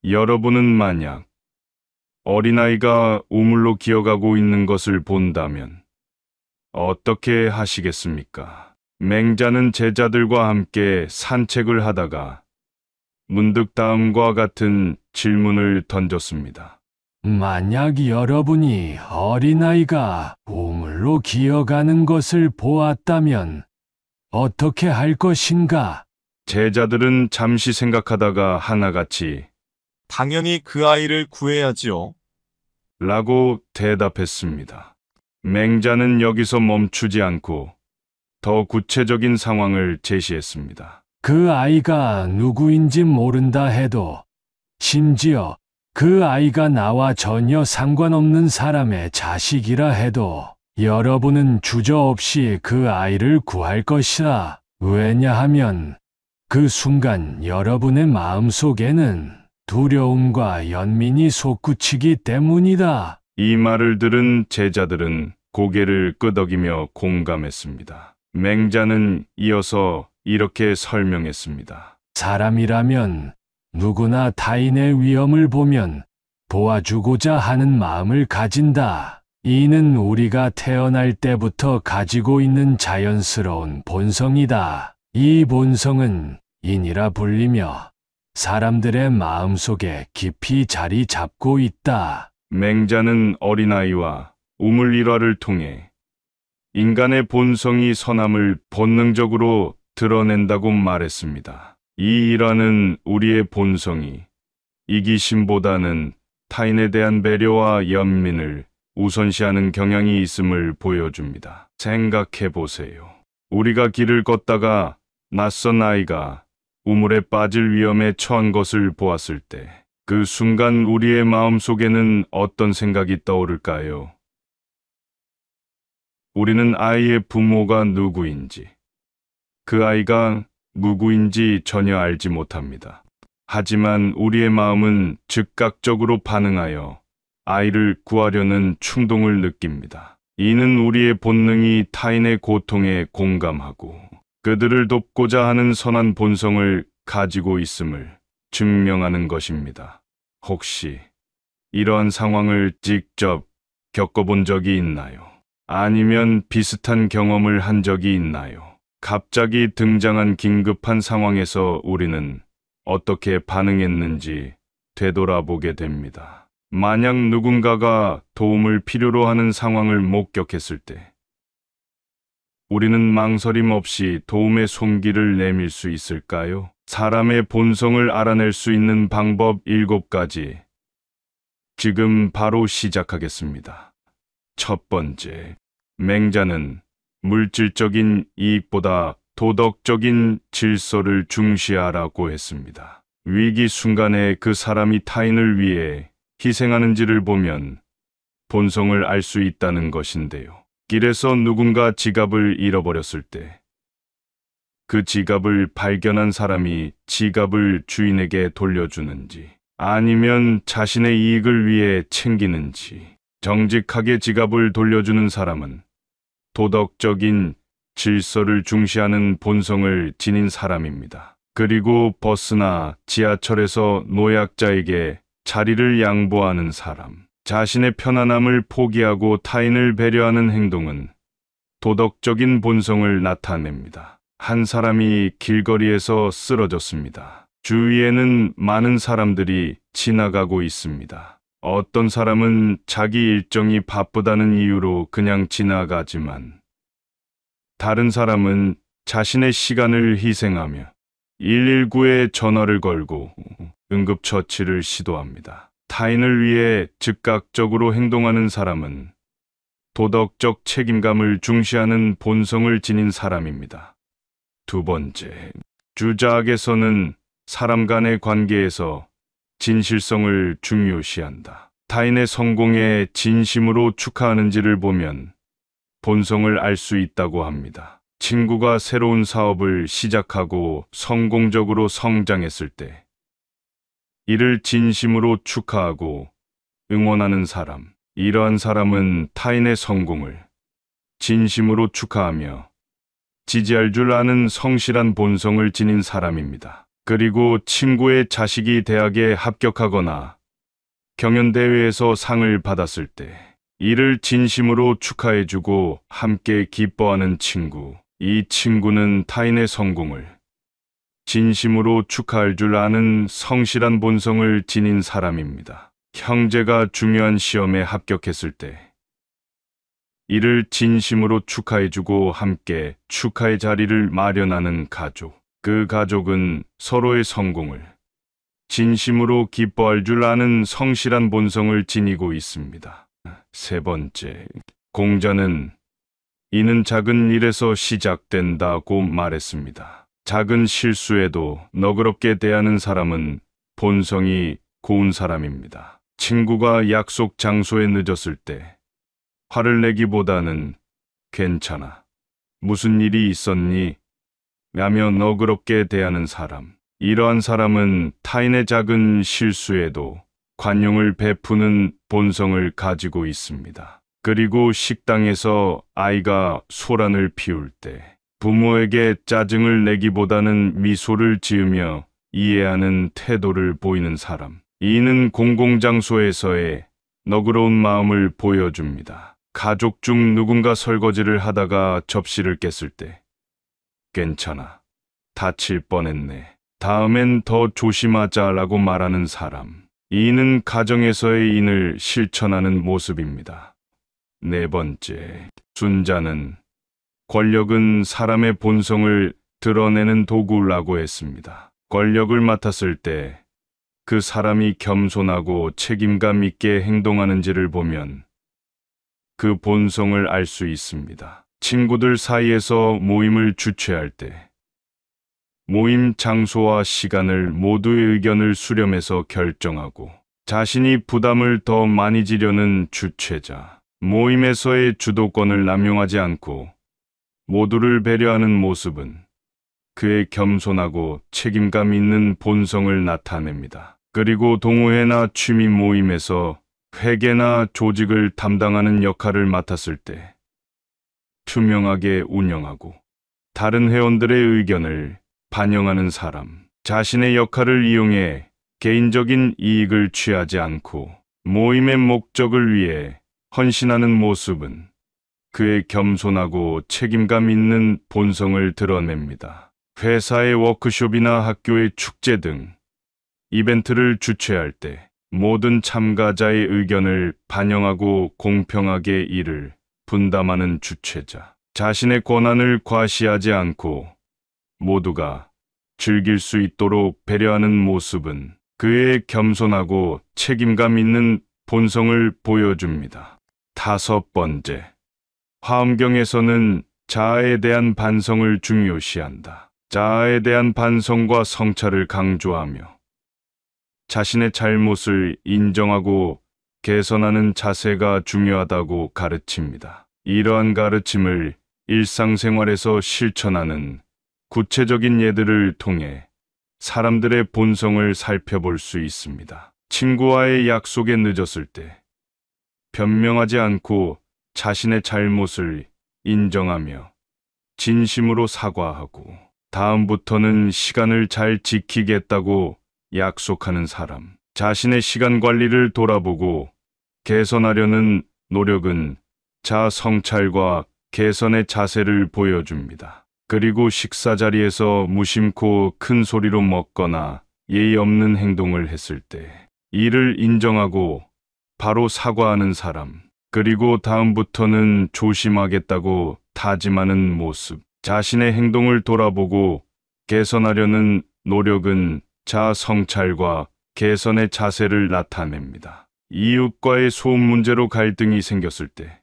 여러분은 만약 어린아이가 우물로 기어가고 있는 것을 본다면 어떻게 하시겠습니까? 맹자는 제자들과 함께 산책을 하다가 문득 다음과 같은 질문을 던졌습니다. 만약 여러분이 어린아이가 우물로 기어가는 것을 보았다면 어떻게 할 것인가? 제자들은 잠시 생각하다가 하나같이 당연히 그 아이를 구해야지요. 라고 대답했습니다. 맹자는 여기서 멈추지 않고 더 구체적인 상황을 제시했습니다. 그 아이가 누구인지 모른다 해도, 심지어 그 아이가 나와 전혀 상관없는 사람의 자식이라 해도 여러분은 주저없이 그 아이를 구할 것이다. 왜냐하면 그 순간 여러분의 마음속에는 두려움과 연민이 솟구치기 때문이다. 이 말을 들은 제자들은 고개를 끄덕이며 공감했습니다. 맹자는 이어서 이렇게 설명했습니다. 사람이라면 누구나 타인의 위험을 보면 도와주고자 하는 마음을 가진다. 이는 우리가 태어날 때부터 가지고 있는 자연스러운 본성이다. 이 본성은 인이라 불리며 사람들의 마음속에 깊이 자리 잡고 있다. 맹자는 어린아이와 우물 일화를 통해 인간의 본성이 선함을 본능적으로 드러낸다고 말했습니다. 이 일화는 우리의 본성이 이기심보다는 타인에 대한 배려와 연민을 우선시하는 경향이 있음을 보여줍니다. 생각해 보세요. 우리가 길을 걷다가 낯선 아이가 우물에 빠질 위험에 처한 것을 보았을 때 그 순간 우리의 마음속에는 어떤 생각이 떠오를까요? 우리는 아이의 부모가 누구인지, 그 아이가 누구인지 전혀 알지 못합니다. 하지만 우리의 마음은 즉각적으로 반응하여 아이를 구하려는 충동을 느낍니다. 이는 우리의 본능이 타인의 고통에 공감하고 그들을 돕고자 하는 선한 본성을 가지고 있음을 증명하는 것입니다. 혹시 이러한 상황을 직접 겪어본 적이 있나요? 아니면 비슷한 경험을 한 적이 있나요? 갑자기 등장한 긴급한 상황에서 우리는 어떻게 반응했는지 되돌아보게 됩니다. 만약 누군가가 도움을 필요로 하는 상황을 목격했을 때 우리는 망설임 없이 도움의 손길을 내밀 수 있을까요? 사람의 본성을 알아낼 수 있는 방법 7가지. 지금 바로 시작하겠습니다. 첫 번째, 맹자는 물질적인 이익보다 도덕적인 질서를 중시하라고 했습니다. 위기 순간에 그 사람이 타인을 위해 희생하는지를 보면 본성을 알 수 있다는 것인데요. 길에서 누군가 지갑을 잃어버렸을 때 그 지갑을 발견한 사람이 지갑을 주인에게 돌려주는지 아니면 자신의 이익을 위해 챙기는지, 정직하게 지갑을 돌려주는 사람은 도덕적인 질서를 중시하는 본성을 지닌 사람입니다. 그리고 버스나 지하철에서 노약자에게 자리를 양보하는 사람, 자신의 편안함을 포기하고 타인을 배려하는 행동은 도덕적인 본성을 나타냅니다. 한 사람이 길거리에서 쓰러졌습니다. 주위에는 많은 사람들이 지나가고 있습니다. 어떤 사람은 자기 일정이 바쁘다는 이유로 그냥 지나가지만 다른 사람은 자신의 시간을 희생하며 119에 전화를 걸고 응급처치를 시도합니다. 타인을 위해 즉각적으로 행동하는 사람은 도덕적 책임감을 중시하는 본성을 지닌 사람입니다. 두 번째, 주자학에서는 사람 간의 관계에서 진실성을 중요시한다. 타인의 성공에 진심으로 축하하는지를 보면 본성을 알 수 있다고 합니다. 친구가 새로운 사업을 시작하고 성공적으로 성장했을 때 이를 진심으로 축하하고 응원하는 사람, 이러한 사람은 타인의 성공을 진심으로 축하하며 지지할 줄 아는 성실한 본성을 지닌 사람입니다. 그리고 친구의 자식이 대학에 합격하거나 경연대회에서 상을 받았을 때 이를 진심으로 축하해주고 함께 기뻐하는 친구. 이 친구는 타인의 성공을 진심으로 축하할 줄 아는 성실한 본성을 지닌 사람입니다. 형제가 중요한 시험에 합격했을 때 이를 진심으로 축하해주고 함께 축하의 자리를 마련하는 가족. 그 가족은 서로의 성공을 진심으로 기뻐할 줄 아는 성실한 본성을 지니고 있습니다. 세 번째, 공자는 이는 작은 일에서 시작된다고 말했습니다. 작은 실수에도 너그럽게 대하는 사람은 본성이 고운 사람입니다. 친구가 약속 장소에 늦었을 때 화를 내기보다는 괜찮아. 무슨 일이 있었니? 라며 너그럽게 대하는 사람. 이러한 사람은 타인의 작은 실수에도 관용을 베푸는 본성을 가지고 있습니다. 그리고 식당에서 아이가 소란을 피울 때 부모에게 짜증을 내기보다는 미소를 지으며 이해하는 태도를 보이는 사람. 이는 공공장소에서의 너그러운 마음을 보여줍니다. 가족 중 누군가 설거지를 하다가 접시를 깼을 때 괜찮아. 다칠 뻔했네. 다음엔 더 조심하자라고 말하는 사람. 이는 가정에서의 인을 실천하는 모습입니다. 네 번째, 순자는 권력은 사람의 본성을 드러내는 도구라고 했습니다. 권력을 맡았을 때 그 사람이 겸손하고 책임감 있게 행동하는지를 보면 그 본성을 알 수 있습니다. 친구들 사이에서 모임을 주최할 때 모임 장소와 시간을 모두의 의견을 수렴해서 결정하고 자신이 부담을 더 많이 지려는 주최자. 모임에서의 주도권을 남용하지 않고 모두를 배려하는 모습은 그의 겸손하고 책임감 있는 본성을 나타냅니다. 그리고 동호회나 취미 모임에서 회계나 조직을 담당하는 역할을 맡았을 때 투명하게 운영하고 다른 회원들의 의견을 반영하는 사람. 자신의 역할을 이용해 개인적인 이익을 취하지 않고 모임의 목적을 위해 헌신하는 모습은 그의 겸손하고 책임감 있는 본성을 드러냅니다. 회사의 워크숍이나 학교의 축제 등 이벤트를 주최할 때 모든 참가자의 의견을 반영하고 공평하게 일을 분담하는 주최자. 자신의 권한을 과시하지 않고 모두가 즐길 수 있도록 배려하는 모습은 그의 겸손하고 책임감 있는 본성을 보여줍니다. 다섯 번째, 화엄경에서는 자아에 대한 반성을 중요시한다. 자아에 대한 반성과 성찰을 강조하며 자신의 잘못을 인정하고 개선하는 자세가 중요하다고 가르칩니다. 이러한 가르침을 일상생활에서 실천하는 구체적인 예들을 통해 사람들의 본성을 살펴볼 수 있습니다. 친구와의 약속에 늦었을 때 변명하지 않고 자신의 잘못을 인정하며 진심으로 사과하고 다음부터는 시간을 잘 지키겠다고 약속하는 사람. 자신의 시간 관리를 돌아보고 개선하려는 노력은 자아 성찰과 개선의 자세를 보여줍니다. 그리고 식사 자리에서 무심코 큰 소리로 먹거나 예의 없는 행동을 했을 때 이를 인정하고 바로 사과하는 사람. 그리고 다음부터는 조심하겠다고 다짐하는 모습. 자신의 행동을 돌아보고 개선하려는 노력은 자아 성찰과 개선의 자세를 나타냅니다. 이웃과의 소음 문제로 갈등이 생겼을 때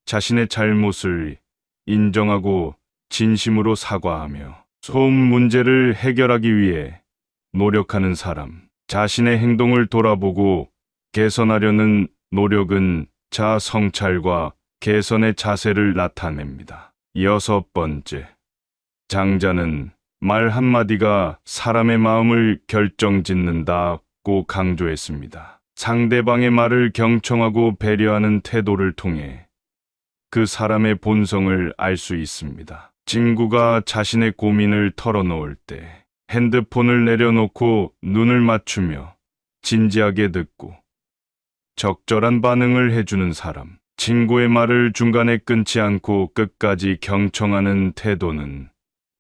자신의 잘못을 인정하고 진심으로 사과하며 소음 문제를 해결하기 위해 노력하는 사람. 자신의 행동을 돌아보고 개선하려는 노력은 자아 성찰과 개선의 자세를 나타냅니다. 여섯 번째, 장자는 말 한마디가 사람의 마음을 결정짓는다고 강조했습니다. 상대방의 말을 경청하고 배려하는 태도를 통해 그 사람의 본성을 알 수 있습니다. 친구가 자신의 고민을 털어놓을 때 핸드폰을 내려놓고 눈을 맞추며 진지하게 듣고 적절한 반응을 해주는 사람. 친구의 말을 중간에 끊지 않고 끝까지 경청하는 태도는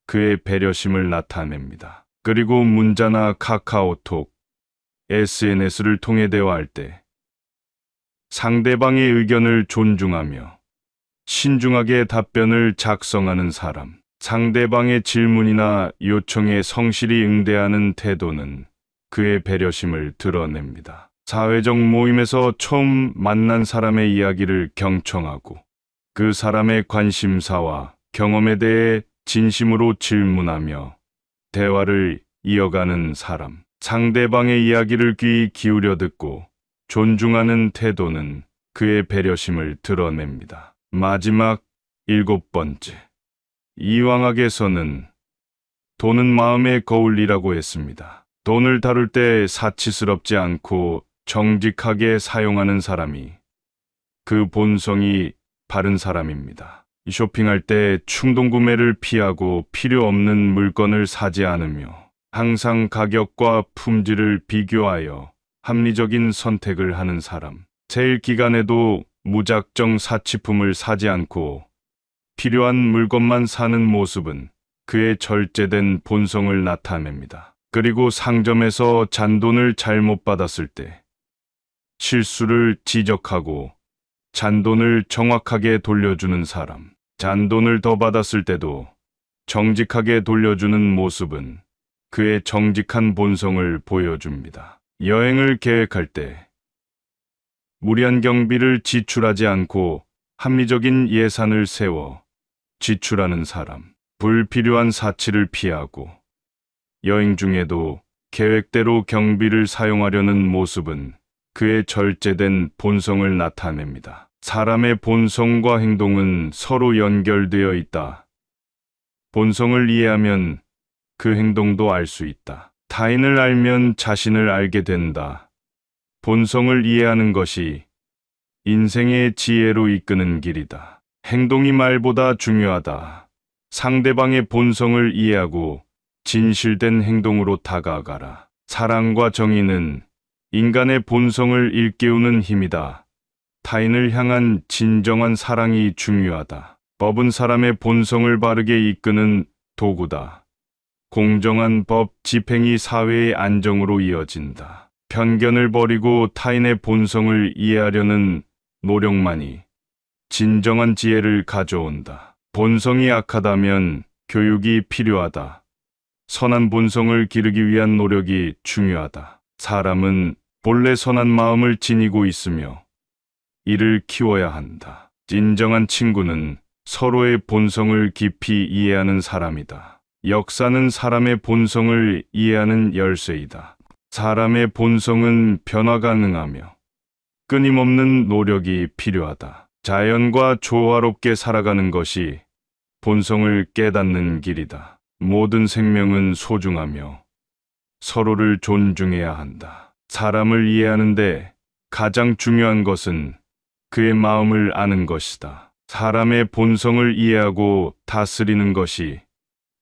그의 배려심을 나타냅니다. 그리고 문자나 카카오톡, SNS를 통해 대화할 때 상대방의 의견을 존중하며 신중하게 답변을 작성하는 사람. 상대방의 질문이나 요청에 성실히 응대하는 태도는 그의 배려심을 드러냅니다. 사회적 모임에서 처음 만난 사람의 이야기를 경청하고 그 사람의 관심사와 경험에 대해 진심으로 질문하며 대화를 이어가는 사람. 상대방의 이야기를 귀 기울여 듣고 존중하는 태도는 그의 배려심을 드러냅니다. 마지막 7번째. 이왕학에서는 돈은 마음의 거울이라고 했습니다. 돈을 다룰 때 사치스럽지 않고 정직하게 사용하는 사람이 그 본성이 바른 사람입니다. 쇼핑할 때 충동 구매를 피하고 필요 없는 물건을 사지 않으며 항상 가격과 품질을 비교하여 합리적인 선택을 하는 사람. 세일 기간에도 무작정 사치품을 사지 않고 필요한 물건만 사는 모습은 그의 절제된 본성을 나타냅니다. 그리고 상점에서 잔돈을 잘못 받았을 때 실수를 지적하고 잔돈을 정확하게 돌려주는 사람. 잔돈을 더 받았을 때도 정직하게 돌려주는 모습은 그의 정직한 본성을 보여줍니다. 여행을 계획할 때 무리한 경비를 지출하지 않고 합리적인 예산을 세워 지출하는 사람. 불필요한 사치를 피하고 여행 중에도 계획대로 경비를 사용하려는 모습은 그의 절제된 본성을 나타냅니다. 사람의 본성과 행동은 서로 연결되어 있다. 본성을 이해하면 그 행동도 알 수 있다. 타인을 알면 자신을 알게 된다. 본성을 이해하는 것이 인생의 지혜로 이끄는 길이다. 행동이 말보다 중요하다. 상대방의 본성을 이해하고 진실된 행동으로 다가가라. 사랑과 정의는 인간의 본성을 일깨우는 힘이다. 타인을 향한 진정한 사랑이 중요하다. 법은 사람의 본성을 바르게 이끄는 도구다. 공정한 법 집행이 사회의 안정으로 이어진다. 편견을 버리고 타인의 본성을 이해하려는 노력만이 진정한 지혜를 가져온다. 본성이 약하다면 교육이 필요하다. 선한 본성을 기르기 위한 노력이 중요하다. 사람은 본래 선한 마음을 지니고 있으며 이를 키워야 한다. 진정한 친구는 서로의 본성을 깊이 이해하는 사람이다. 역사는 사람의 본성을 이해하는 열쇠이다. 사람의 본성은 변화 가능하며 끊임없는 노력이 필요하다. 자연과 조화롭게 살아가는 것이 본성을 깨닫는 길이다. 모든 생명은 소중하며 서로를 존중해야 한다. 사람을 이해하는데 가장 중요한 것은 그의 마음을 아는 것이다. 사람의 본성을 이해하고 다스리는 것이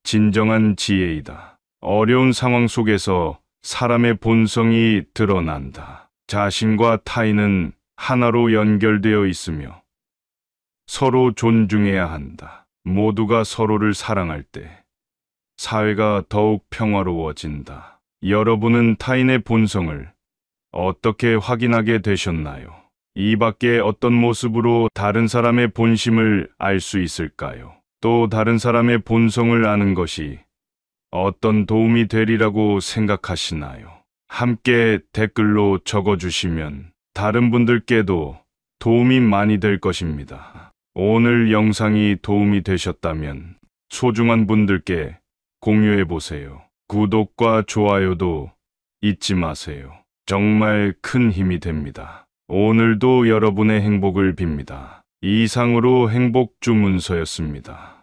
진정한 지혜이다. 어려운 상황 속에서 사람의 본성이 드러난다. 자신과 타인은 하나로 연결되어 있으며 서로 존중해야 한다. 모두가 서로를 사랑할 때 사회가 더욱 평화로워진다. 여러분은 타인의 본성을 어떻게 확인하게 되셨나요? 이 밖에 어떤 모습으로 다른 사람의 본심을 알 수 있을까요? 또 다른 사람의 본성을 아는 것이 어떤 도움이 되리라고 생각하시나요? 함께 댓글로 적어주시면 다른 분들께도 도움이 많이 될 것입니다. 오늘 영상이 도움이 되셨다면 소중한 분들께 공유해보세요. 구독과 좋아요도 잊지 마세요. 정말 큰 힘이 됩니다. 오늘도 여러분의 행복을 빕니다. 이상으로 행복 주문서였습니다.